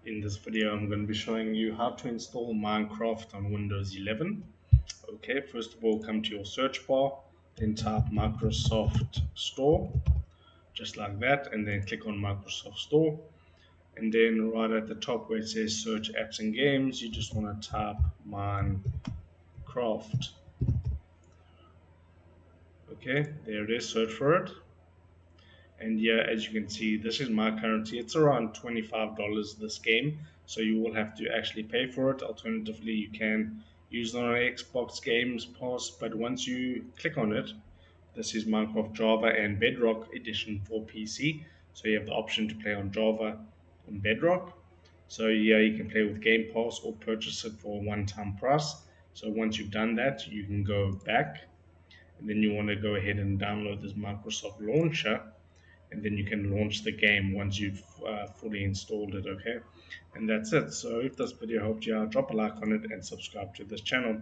In this video, I'm going to be showing you how to install Minecraft on Windows 11. Okay, first of all, come to your search bar, then type Microsoft Store, just like that, and then click on Microsoft Store. And then right at the top where it says Search Apps and Games, you just want to type Minecraft. Okay, there it is, search for it. And yeah, as you can see, this is my currency. It's around $25 this game, so you will have to actually pay for it. Alternatively, you can use it on an Xbox Games Pass, but once you click on it, this is Minecraft Java and Bedrock Edition for PC. So you have the option to play on Java and Bedrock. So yeah, you can play with Game Pass or purchase it for a one-time price. So once you've done that, you can go back, and then you want to go ahead and download this Microsoft Launcher, and then you can launch the game once you've fully installed it. Okay, and that's it. So if this video helped you out, drop a like on it and subscribe to this channel.